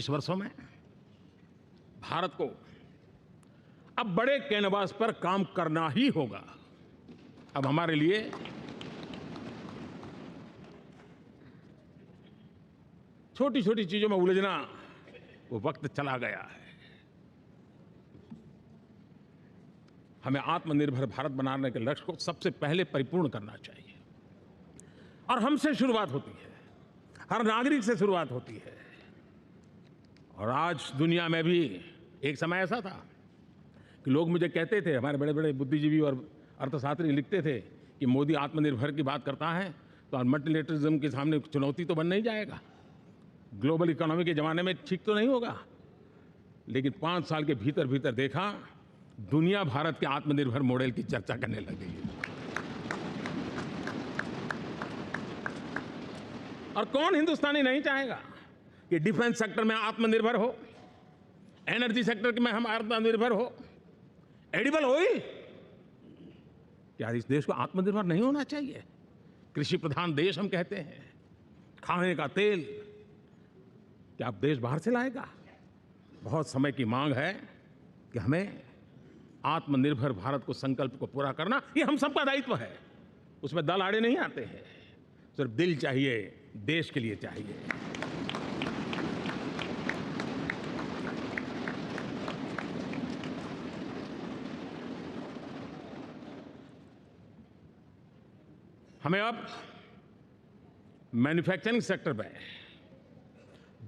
इस वर्षों में भारत को अब बड़े कैनवास पर काम करना ही होगा। अब हमारे लिए छोटी छोटी चीजों में उलझना वो वक्त चला गया है। हमें आत्मनिर्भर भारत बनाने के लक्ष्य को सबसे पहले परिपूर्ण करना चाहिए और हमसे शुरुआत होती है, हर नागरिक से शुरुआत होती है। और आज दुनिया में भी एक समय ऐसा था कि लोग मुझे कहते थे, हमारे बड़े बड़े बुद्धिजीवी और अर्थशास्त्री लिखते थे कि मोदी आत्मनिर्भर की बात करता है तो मल्टीलेटरिज्म के सामने चुनौती तो बन नहीं जाएगा, ग्लोबल इकोनॉमी के ज़माने में ठीक तो नहीं होगा। लेकिन 5 साल के भीतर भीतर देखा दुनिया भारत के आत्मनिर्भर मॉडल की चर्चा करने लग गई है। और कौन हिंदुस्तानी नहीं चाहेगा कि डिफेंस सेक्टर में आत्मनिर्भर हो, एनर्जी सेक्टर में हम आत्मनिर्भर हो, एडिबल ऑयल, क्या इस देश को आत्मनिर्भर नहीं होना चाहिए? कृषि प्रधान देश हम कहते हैं, खाने का तेल क्या अब देश बाहर से लाएगा? बहुत समय की मांग है कि हमें आत्मनिर्भर भारत को संकल्प को पूरा करना ये हम सबका दायित्व है। उसमें दल आड़े नहीं आते हैं, सिर्फ दिल चाहिए, देश के लिए चाहिए। हमें अब मैन्युफैक्चरिंग सेक्टर में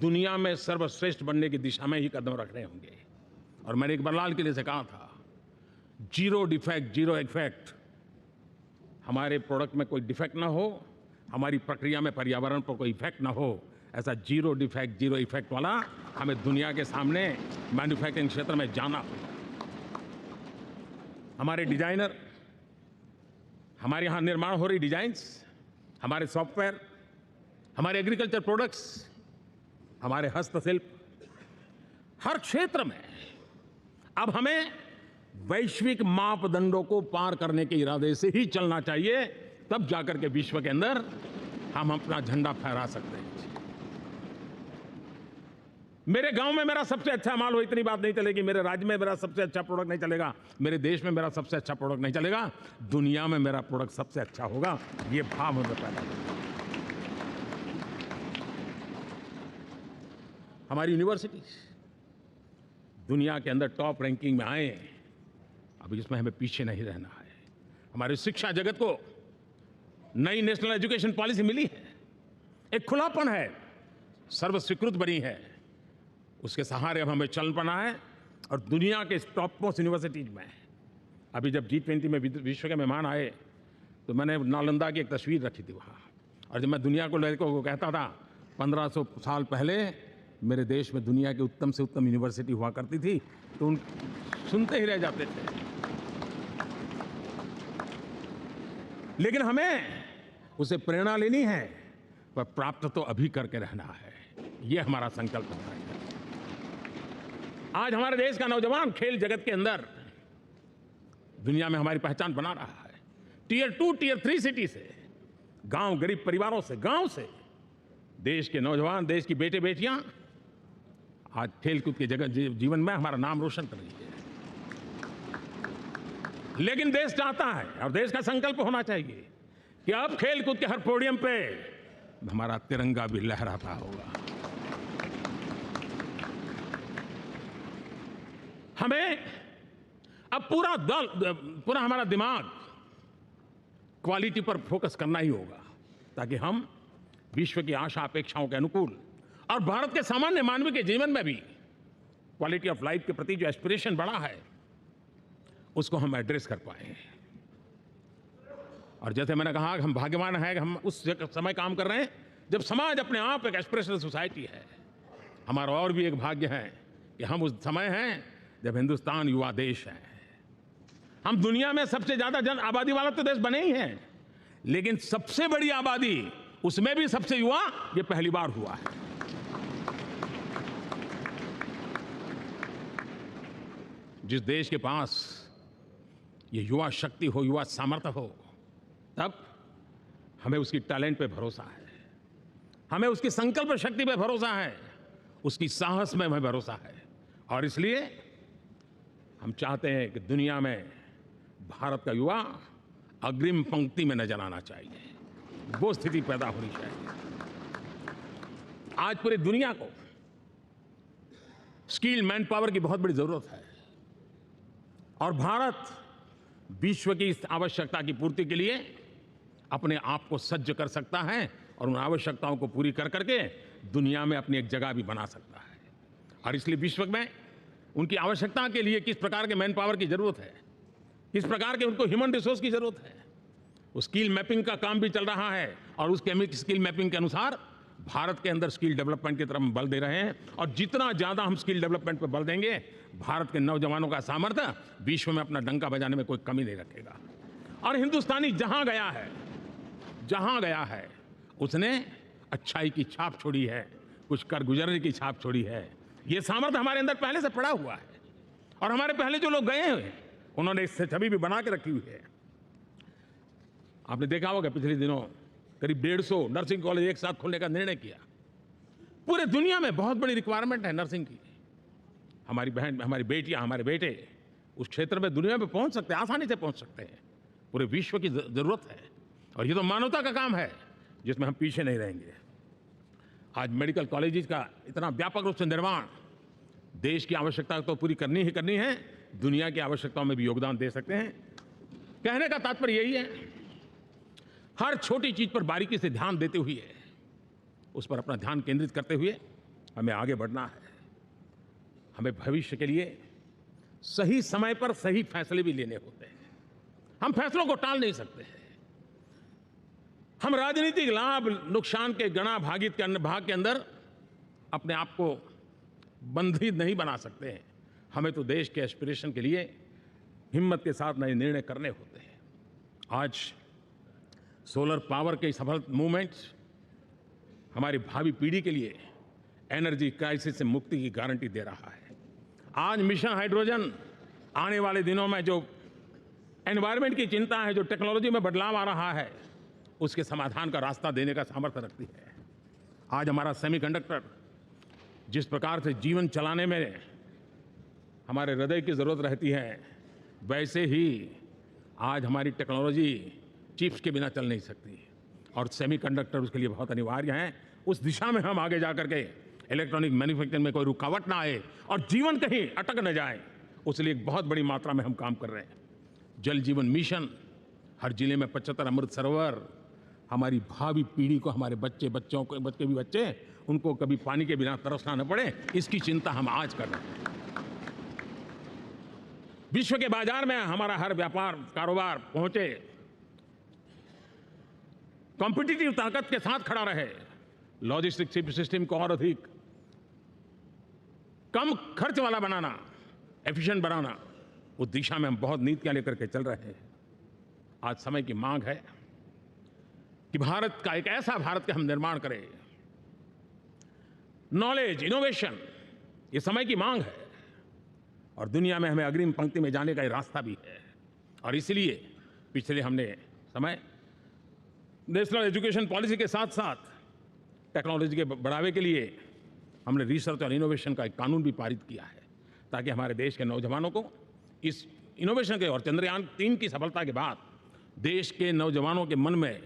दुनिया में सर्वश्रेष्ठ बनने की दिशा में ही कदम रखने होंगे। और मैंने एक बार लाल किले से कहा था, जीरो डिफेक्ट जीरो इफेक्ट। हमारे प्रोडक्ट में कोई डिफेक्ट ना हो, हमारी प्रक्रिया में पर्यावरण पर कोई इफेक्ट ना हो, ऐसा जीरो डिफेक्ट जीरो इफेक्ट वाला हमें दुनिया के सामने मैन्युफैक्चरिंग क्षेत्र में जाना होगा। हमारे डिजाइनर, हमारे यहाँ निर्माण हो रही डिजाइन्स, हमारे सॉफ्टवेयर, हमारे एग्रीकल्चर प्रोडक्ट्स, हमारे हस्तशिल्प, हर क्षेत्र में अब हमें वैश्विक मापदंडों को पार करने के इरादे से ही चलना चाहिए, तब जाकर के विश्व के अंदर हम अपना झंडा फहरा सकते हैं। मेरे गांव में मेरा सबसे अच्छा माल हो, इतनी बात नहीं चलेगी। मेरे राज्य में मेरा सबसे अच्छा प्रोडक्ट नहीं चलेगा, मेरे देश में मेरा सबसे अच्छा प्रोडक्ट नहीं चलेगा, दुनिया में मेरा प्रोडक्ट सबसे अच्छा होगा, ये भाव हमें पैदा होगा। हमारी यूनिवर्सिटी दुनिया के अंदर टॉप रैंकिंग में आए, अब इसमें हमें पीछे नहीं रहना है। हमारे शिक्षा जगत को नई नेशनल एजुकेशन पॉलिसी मिली है, एक खुलापन है, सर्व स्वीकृत बनी है, उसके सहारे अब हमें चल पना है। और दुनिया के टॉप मोस्ट यूनिवर्सिटीज में अभी जब G20 में विश्व के मेहमान आए तो मैंने नालंदा की एक तस्वीर रखी थी वहाँ, और जब मैं दुनिया को लड़कों को कहता था 1500 साल पहले मेरे देश में दुनिया की उत्तम से उत्तम यूनिवर्सिटी हुआ करती थी, तो उन सुनते ही रह जाते थे। लेकिन हमें उसे प्रेरणा लेनी है, पर प्राप्त तो अभी करके रहना है, ये हमारा संकल्प होना है। आज हमारे देश का नौजवान खेल जगत के अंदर दुनिया में हमारी पहचान बना रहा है। टियर 2 टियर 3 सिटी से, गांव, गरीब परिवारों से, गांव से देश के नौजवान, देश की बेटे बेटियां आज खेलकूद के जगत जीवन में हमारा नाम रोशन कर रही है। लेकिन देश चाहता है और देश का संकल्प होना चाहिए कि अब खेलकूद के हर पोडियम पे हमारा तिरंगा भी लहराता होगा। हमें अब पूरा हमारा दिमाग क्वालिटी पर फोकस करना ही होगा, ताकि हम विश्व की आशा अपेक्षाओं के अनुकूल और भारत के सामान्य मानव के जीवन में भी क्वालिटी ऑफ लाइफ के प्रति जो एस्पिरेशन बढ़ा है उसको हम एड्रेस कर पाए। और जैसे मैंने कहा कि हम भाग्यवान हैं कि हम उस समय काम कर रहे हैं जब समाज अपने आप एक एस्पिरेशनल सोसाइटी है। हमारा और भी एक भाग्य है कि हम उस समय हैं जब हिंदुस्तान युवा देश है। हम दुनिया में सबसे ज्यादा जन आबादी वाला तो देश बने ही हैं, लेकिन सबसे बड़ी आबादी, उसमें भी सबसे युवा, ये पहली बार हुआ है। जिस देश के पास ये युवा शक्ति हो, युवा सामर्थ्य हो, तब हमें उसकी टैलेंट पे भरोसा है, हमें उसकी संकल्प शक्ति पे भरोसा है, उसकी साहस में हमें भरोसा है। और इसलिए हम चाहते हैं कि दुनिया में भारत का युवा अग्रिम पंक्ति में नजर आना चाहिए, वो स्थिति पैदा होनी चाहिए। आज पूरी दुनिया को स्किल मैन पावर की बहुत बड़ी जरूरत है और भारत विश्व की इस आवश्यकता की पूर्ति के लिए अपने आप को सज्ज कर सकता है और उन आवश्यकताओं को पूरी कर करके दुनिया में अपनी एक जगह भी बना सकता है। और इसलिए विश्व में उनकी आवश्यकता के लिए किस प्रकार के मैन पावर की जरूरत है, किस प्रकार के उनको ह्यूमन रिसोर्स की जरूरत है, उस स्किल मैपिंग का काम भी चल रहा है और उस स्किल मैपिंग के अनुसार भारत के अंदर स्किल डेवलपमेंट की तरफ बल दे रहे हैं। और जितना ज़्यादा हम स्किल डेवलपमेंट पर बल देंगे, भारत के नौजवानों का सामर्थ्य विश्व में अपना डंका बजाने में कोई कमी नहीं रखेगा। और हिंदुस्तानी जहां गया है उसने अच्छाई की छाप छोड़ी है, कुछ कर गुजरने की छाप छोड़ी है। ये सामर्थ्य हमारे अंदर पहले से पड़ा हुआ है और हमारे पहले जो लोग गए हुए उन्होंने इससे छवि भी बना के रखी हुई है। आपने देखा होगा पिछले दिनों करीब 150 नर्सिंग कॉलेज एक साथ खोलने का निर्णय किया। पूरे दुनिया में बहुत बड़ी रिक्वायरमेंट है नर्सिंग की। हमारी बहन, हमारी बेटियां, हमारे बेटे उस क्षेत्र में दुनिया में पहुंच सकते हैं, आसानी से पहुंच सकते हैं। पूरे विश्व की जरूरत है और ये तो मानवता का काम है जिसमें हम पीछे नहीं रहेंगे। आज मेडिकल कॉलेजेस का इतना व्यापक रूप से निर्माण देश की आवश्यकता तो पूरी करनी ही करनी है, दुनिया की आवश्यकताओं में भी योगदान दे सकते हैं। कहने का तात्पर्य यही है, हर छोटी चीज पर बारीकी से ध्यान देते हुए, उस पर अपना ध्यान केंद्रित करते हुए हमें आगे बढ़ना है। हमें भविष्य के लिए सही समय पर सही फैसले भी लेने होते हैं। हम फैसलों को टाल नहीं सकते हैं। हम राजनीतिक लाभ नुकसान के गणा भागित के भाग के अंदर अपने आप को बंधित नहीं बना सकते हैं। हमें तो देश के एस्पिरेशन के लिए हिम्मत के साथ नए निर्णय करने होते हैं। आज सोलर पावर के सफल मूवमेंट्स हमारी भावी पीढ़ी के लिए एनर्जी क्राइसिस से मुक्ति की गारंटी दे रहा है। आज मिशन हाइड्रोजन आने वाले दिनों में जो एनवायरनमेंट की चिंता है, जो टेक्नोलॉजी में बदलाव आ रहा है, उसके समाधान का रास्ता देने का सामर्थ्य रखती है। आज हमारा सेमीकंडक्टर जिस प्रकार से जीवन चलाने में हमारे हृदय की ज़रूरत रहती है, वैसे ही आज हमारी टेक्नोलॉजी चिप्स के बिना चल नहीं सकती और सेमीकंडक्टर उसके लिए बहुत अनिवार्य हैं। उस दिशा में हम आगे जा करके इलेक्ट्रॉनिक मैन्युफैक्चरिंग में कोई रुकावट ना आए और जीवन कहीं अटक न जाए, उसलिए एक बहुत बड़ी मात्रा में हम काम कर रहे हैं। जल जीवन मिशन, हर जिले में 75 अमृत सरोवर, हमारी भावी पीढ़ी को, हमारे बच्चों को, बच्चे उनको कभी पानी के बिना तरसना न पड़े, इसकी चिंता हम आज कर रहे हैं। विश्व के बाजार में हमारा हर व्यापार कारोबार पहुंचे, कॉम्पिटिटिव ताकत के साथ खड़ा रहे, लॉजिस्टिक सिस्टम को और अधिक कम खर्च वाला बनाना, एफिशिएंट बनाना, उस दिशा में हम बहुत नीतियां लेकर के चल रहे हैं। आज समय की मांग है कि भारत का एक ऐसा भारत का हम निर्माण करें। नॉलेज, इनोवेशन, ये समय की मांग है और दुनिया में हमें अग्रिम पंक्ति में जाने का ये रास्ता भी है। और इसलिए पिछले हमने समय नेशनल एजुकेशन पॉलिसी के साथ साथ टेक्नोलॉजी के बढ़ावे के लिए हमने रिसर्च और इनोवेशन का एक कानून भी पारित किया है, ताकि हमारे देश के नौजवानों को इस इनोवेशन के और चंद्रयान 3 की सफलता के बाद देश के नौजवानों के मन में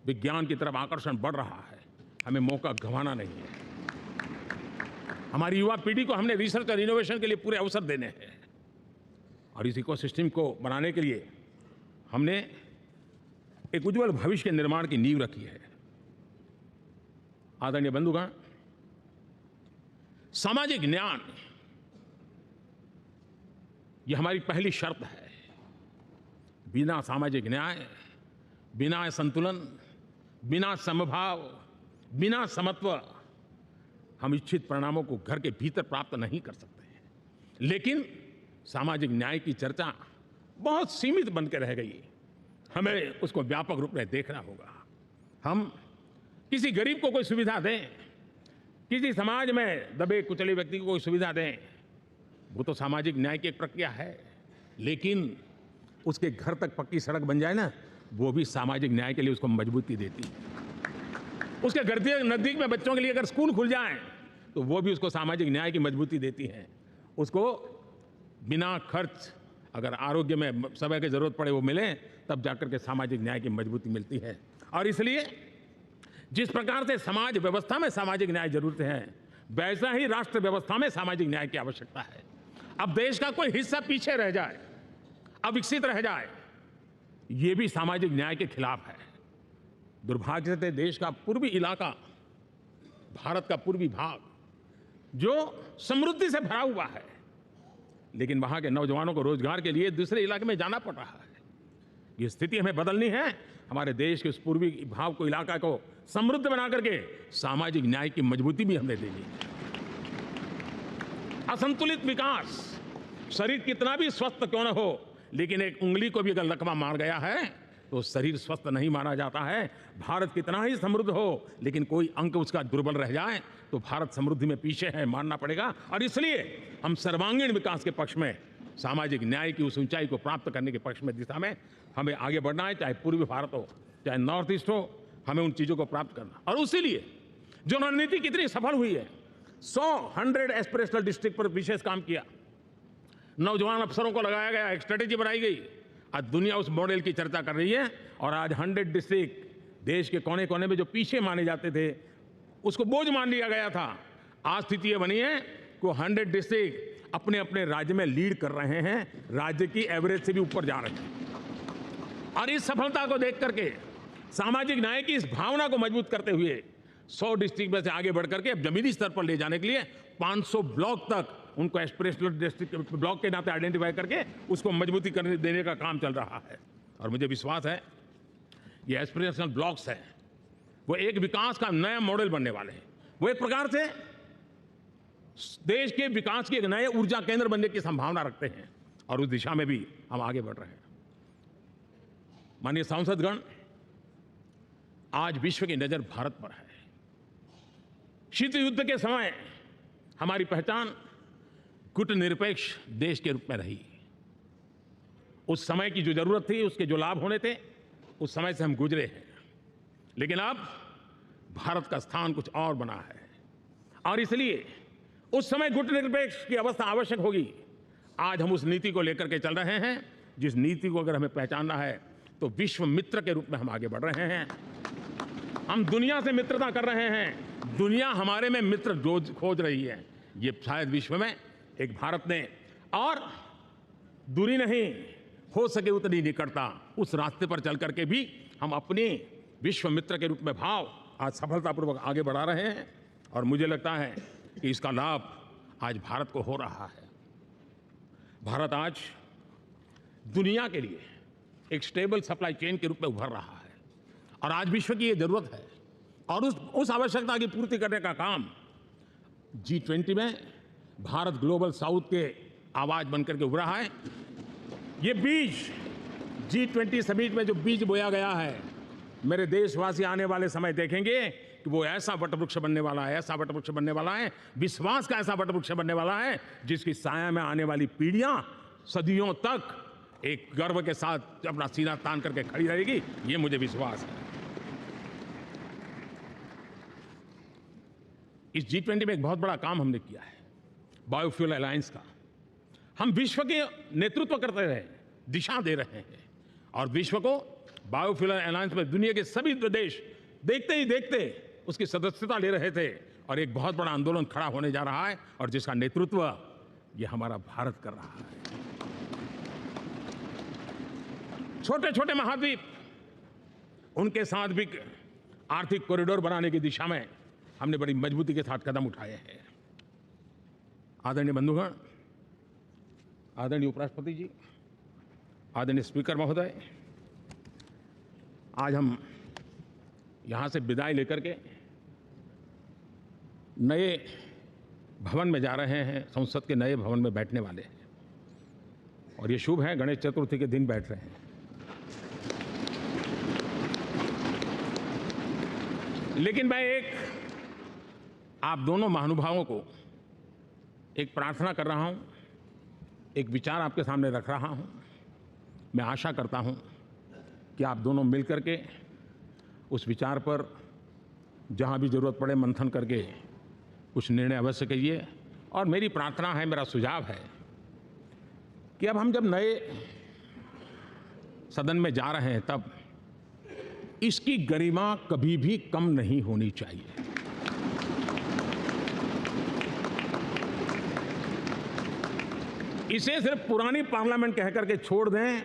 विज्ञान की तरफ आकर्षण बढ़ रहा है। हमें मौका गंवाना नहीं है। हमारी युवा पीढ़ी को हमने रिसर्च और इनोवेशन के लिए पूरे अवसर देने हैं और इस इकोसिस्टम को बनाने के लिए हमने एक उज्जवल भविष्य के निर्माण की नींव रखी है। आदरणीय बंधुगण, सामाजिक न्याय ये हमारी पहली शर्त है। बिना सामाजिक न्याय, बिना संतुलन, बिना समभाव, बिना समत्व हम इच्छित परिणामों को घर के भीतर प्राप्त नहीं कर सकते हैं। लेकिन सामाजिक न्याय की चर्चा बहुत सीमित बन के रह गई। हमें उसको व्यापक रूप में देखना होगा। हम किसी गरीब को कोई सुविधा दें, किसी समाज में दबे कुचले व्यक्ति को कोई सुविधा दें, वो तो सामाजिक न्याय की एक प्रक्रिया है। लेकिन उसके घर तक पक्की सड़क बन जाए ना, वो भी सामाजिक न्याय के लिए उसको मजबूती देती है। उसके घर के नज़दीक में बच्चों के लिए अगर स्कूल खुल जाए तो वो भी उसको सामाजिक न्याय की मजबूती देती हैं। उसको बिना खर्च अगर आरोग्य में समय की ज़रूरत पड़े वो मिले, तब जाकर के सामाजिक न्याय की मजबूती मिलती है। और इसलिए जिस प्रकार से समाज व्यवस्था में सामाजिक न्याय जरूरत है, वैसा ही राष्ट्र व्यवस्था में सामाजिक न्याय की आवश्यकता है। अब देश का कोई हिस्सा पीछे रह जाए, अविकसित रह जाए, ये भी सामाजिक न्याय के खिलाफ है। दुर्भाग्य से देश का पूर्वी इलाका, भारत का पूर्वी भाग, जो समृद्धि से भरा हुआ है, लेकिन वहां के नौजवानों को रोजगार के लिए दूसरे इलाके में जाना पड़ रहा है। ये स्थिति हमें बदलनी है। हमारे देश के उस पूर्वी भाग को, इलाका को समृद्ध बना करके सामाजिक न्याय की मजबूती भी हमने देनी है। असंतुलित विकास, शरीर कितना भी स्वस्थ क्यों न हो, लेकिन एक उंगली को भी अगर लकवा मार गया है तो शरीर स्वस्थ नहीं माना जाता है। भारत कितना ही समृद्ध हो, लेकिन कोई अंग उसका दुर्बल रह जाए तो भारत समृद्धि में पीछे है, मानना पड़ेगा। और इसलिए हम सर्वांगीण विकास के पक्ष में, सामाजिक न्याय की उस ऊंचाई को प्राप्त करने के पक्ष में, दिशा में हमें आगे बढ़ना है। चाहे पूर्वी भारत हो, चाहे नॉर्थ ईस्ट हो, हमें उन चीज़ों को प्राप्त करना। और उसीलिए जो रणनीति कितनी सफल हुई है, 100 एस्पिरेशनल डिस्ट्रिक्ट पर विशेष काम किया, नौजवान अफसरों को लगाया गया, एक स्ट्रेटेजी बनाई गई। आज दुनिया उस मॉडल की चर्चा कर रही है और आज 100 डिस्ट्रिक्ट देश के कोने कोने में जो पीछे माने जाते थे, उसको बोझ मान लिया गया था। आज स्थिति ये बनी है कि 100 डिस्ट्रिक्ट अपने अपने राज्य में लीड कर रहे हैं, राज्य की एवरेज से भी ऊपर जा रहे हैं। और इस सफलता को देख करके, सामाजिक न्याय की इस भावना को मजबूत करते हुए 100 डिस्ट्रिक्ट में से आगे बढ़ करके अब जमीनी स्तर पर ले जाने के लिए 500 ब्लॉक तक उनको एस्पिरेशनल डिस्ट्रिक्ट ब्लॉक के नाते आइडेंटिफाई करके उसको मजबूती करने देने का काम चल रहा है। और मुझे विश्वास है ये एस्पिरेशनल ब्लॉक्स हैं, वो एक विकास का नया मॉडल बनने वाले हैं। वो एक प्रकार से देश के विकास के एक नए ऊर्जा केंद्र बनने की संभावना रखते हैं और उस दिशा में भी हम आगे बढ़ रहे हैं। माननीय सांसदगण, आज विश्व की नजर भारत पर है। शीत युद्ध के समय हमारी पहचान गुटनिरपेक्ष देश के रूप में रही। उस समय की जो जरूरत थी, उसके जो लाभ होने थे, उस समय से हम गुजरे हैं। लेकिन अब भारत का स्थान कुछ और बना है और इसलिए उस समय गुटनिरपेक्ष की अवस्था आवश्यक होगी। आज हम उस नीति को लेकर के चल रहे हैं, जिस नीति को अगर हमें पहचानना है तो विश्व मित्र के रूप में हम आगे बढ़ रहे हैं। हम दुनिया से मित्रता कर रहे हैं, दुनिया हमारे में मित्र खोज रही है। ये शायद विश्व में एक भारत ने, और दूरी नहीं, हो सके उतनी निकटता, उस रास्ते पर चल करके भी हम अपने विश्व मित्र के रूप में भाव आज सफलतापूर्वक आगे बढ़ा रहे हैं। और मुझे लगता है कि इसका लाभ आज भारत को हो रहा है। भारत आज दुनिया के लिए एक स्टेबल सप्लाई चेन के रूप में उभर रहा है और आज विश्व की ये जरूरत है। और उस आवश्यकता की पूर्ति करने का काम G20 में भारत ग्लोबल साउथ के आवाज बनकर के उभरा है। ये बीज G20 समिट में जो बीज बोया गया है, मेरे देशवासी आने वाले समय देखेंगे कि वो ऐसा वटवृक्ष बनने वाला है, ऐसा वटवृक्ष बनने वाला है, विश्वास का ऐसा वटवृक्ष बनने वाला है, जिसकी साया में आने वाली पीढ़ियां सदियों तक एक गर्व के साथ अपना सीना तान करके खड़ी रहेगी। ये मुझे विश्वास है। इस G20 में एक बहुत बड़ा काम हमने किया है, बायोफ्यूल अलायंस का। हम विश्व के नेतृत्व करते रहे, दिशा दे रहे हैं और विश्व को बायोफ्यूल अलायंस में दुनिया के सभी देश देखते ही देखते उसकी सदस्यता ले रहे थे और एक बहुत बड़ा आंदोलन खड़ा होने जा रहा है और जिसका नेतृत्व ये हमारा भारत कर रहा है। छोटे छोटे महाद्वीप, उनके साथ भी आर्थिक कॉरिडोर बनाने की दिशा में हमने बड़ी मजबूती के साथ कदम उठाए हैं। आदरणीय बंधुगण, आदरणीय उपराष्ट्रपति जी, आदरणीय स्पीकर महोदय, आज हम यहाँ से विदाई लेकर के नए भवन में जा रहे हैं, संसद के नए भवन में बैठने वाले हैं और ये शुभ है, गणेश चतुर्थी के दिन बैठ रहे हैं। लेकिन मैं एक आप दोनों महानुभावों को एक प्रार्थना कर रहा हूँ, एक विचार आपके सामने रख रहा हूँ। मैं आशा करता हूँ कि आप दोनों मिल करके उस विचार पर जहाँ भी ज़रूरत पड़े मंथन करके कुछ निर्णय अवश्य कीजिए। और मेरी प्रार्थना है, मेरा सुझाव है कि अब हम जब नए सदन में जा रहे हैं तब इसकी गरिमा कभी भी कम नहीं होनी चाहिए। इसे सिर्फ पुरानी पार्लियामेंट कह करके छोड़ दें,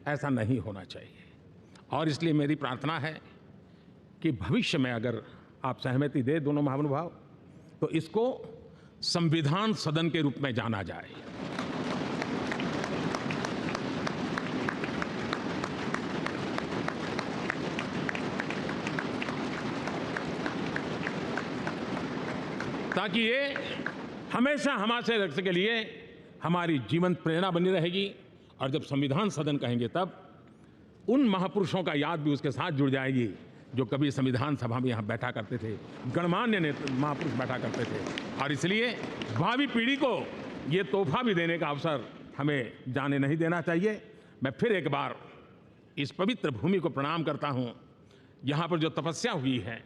ऐसा नहीं होना चाहिए। और इसलिए मेरी प्रार्थना है कि भविष्य में अगर आप सहमति दें दोनों महानुभाव, तो इसको संविधान सदन के रूप में जाना जाए। ताकि ये हमेशा हमारे रक्षा के लिए हमारी जीवंत प्रेरणा बनी रहेगी। और जब संविधान सदन कहेंगे तब उन महापुरुषों का याद भी उसके साथ जुड़ जाएगी जो कभी संविधान सभा में यहाँ बैठा करते थे, गणमान्य महापुरुष बैठा करते थे। और इसलिए भावी पीढ़ी को ये तोहफा भी देने का अवसर हमें जाने नहीं देना चाहिए। मैं फिर एक बार इस पवित्र भूमि को प्रणाम करता हूँ। यहाँ पर जो तपस्या हुई है,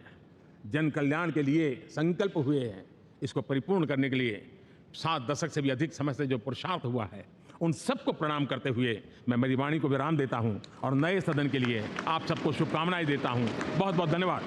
जन कल्याण के लिए संकल्प हुए हैं, इसको परिपूर्ण करने के लिए 7 दशक से भी अधिक समय से जो पुरुषार्थ हुआ है, उन सबको प्रणाम करते हुए मैं मेरी वाणी को विराम देता हूं और नए सदन के लिए आप सबको शुभकामनाएं देता हूं। बहुत बहुत धन्यवाद।